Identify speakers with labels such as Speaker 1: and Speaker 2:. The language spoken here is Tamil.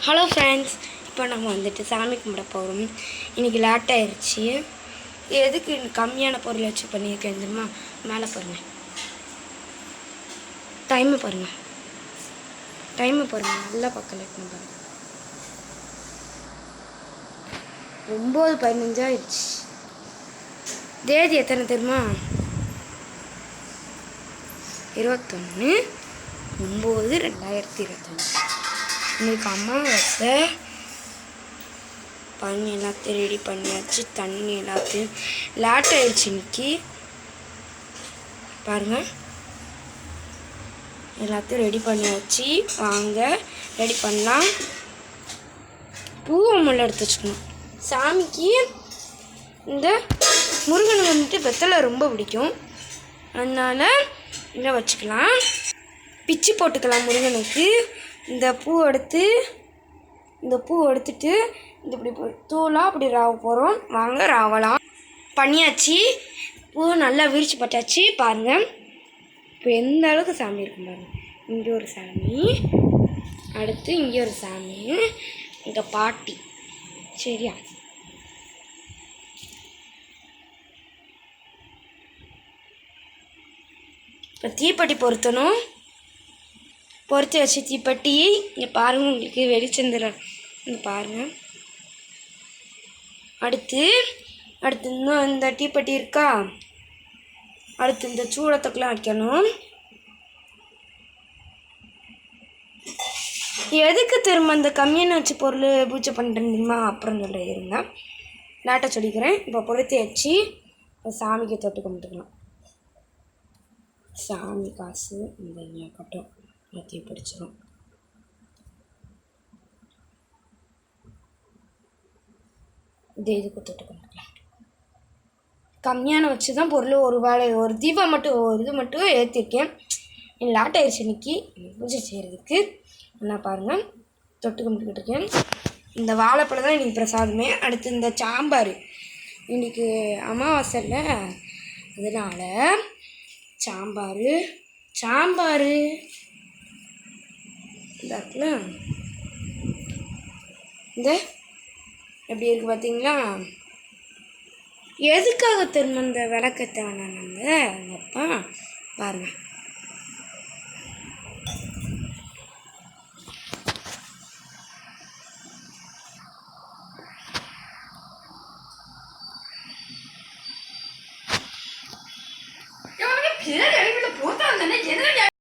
Speaker 1: ஹலோ ஃப்ரெண்ட்ஸ், இப்போ நம்ம வந்துட்டு சாமி கும்பிட போகிறோம். இன்றைக்கி லேட் ஆயிடுச்சு. எதுக்கு கம்மியான பொருள் வச்சு பண்ணியிருக்கேன் தெரியுமா? மேலே பாருங்கள், டைமை பாருங்கள், நல்லா பக்கம் இருக்கணும் பாருங்கள். 9:15 ஆயிடுச்சு. தேதி எத்தனை தெரியுமா? 21/9/2021. இன்றைக்கி அமாவாசை. பண்ணி எல்லாத்தையும் ரெடி பண்ணியாச்சு. தண்ணி எல்லாத்தையும் லேட் ஆயிடுச்சு. இன்னைக்கு பாருங்கள், எல்லாத்தையும் ரெடி பண்ணியாச்சு. வாங்க ரெடி பண்ணலாம். பூவை முள்ள எடுத்து வச்சுக்கணும். சாமிக்கு இந்த முருகன் வந்துட்டு வெத்தலை ரொம்ப பிடிக்கும், அதனால் இங்கே வச்சுக்கலாம். பிச்சு போட்டுக்கலாம் முருகனுக்கு. இந்த பூ எடுத்துட்டு இந்த இப்படி தூளாக அப்படி ராவ போகிறோம். வாங்க ராவலாம். பண்ணியாச்சு. பூ நல்லா விரிச்சு பட்டாச்சு. பாருங்கள் இப்போ எந்த அளவுக்கு சாமி இருக்கும் பாருங்கள். இங்கே ஒரு சாமி, அடுத்து இங்கே ஒரு சாமி, இங்கே பாட்டி. சரியா? இப்போ தீப்பெட்டி பொருத்தணும். பொருத்தி வச்சு தீப்பெட்டி இங்கே பாருங்கள், உங்களுக்கு வெளிச்சந்திரன் இங்கே பாருங்கள். அடுத்து இன்னும் இந்த தீப்பெட்டி இருக்கா? அடுத்து இந்த சூடத்துக்கெலாம் வைக்கணும். எதுக்கு திரும்ப இந்த கம்மியான வச்சு பொருள் பூஜை பண்ணுறீங்கம்மா அப்புறம் சொல்ல இருங்க, லேட்டாக சொல்லிக்கிறேன். இப்போ பொருத்தி வச்சு சாமிக்கு தொட்டு கும்பிட்டுக்கலாம். சாமி காசு இந்த கட்டம் எல்லாத்தையும் பிடிச்சிடும். இதுக்கு தொட்டு கும்பிட்டுக்கலாம். கம்மியான வச்சு தான் பொருள் ஒரு தீபம் மட்டும் இது மட்டும் ஏற்றிருக்கேன். லேட் ஆயிடுச்சு இன்னைக்கு பூஜை செய்கிறதுக்கு. என்ன பாருங்கள், தொட்டு கும்பிட்டுக்கிட்டு இருக்கேன். இந்த வாழைப்பழம் தான் இன்றைக்கி பிரசாதமே. அடுத்து இந்த சாம்பார், இன்றைக்கி அமாவாசையில் அதனால் சாம்பார் இதாக்குல இந்த எப்படி இருக்குது பார்த்தீங்களா? எதுக்காக திரும்ப இந்த விளக்கத்தை வேணாம் அப்பா பாருங்கள்.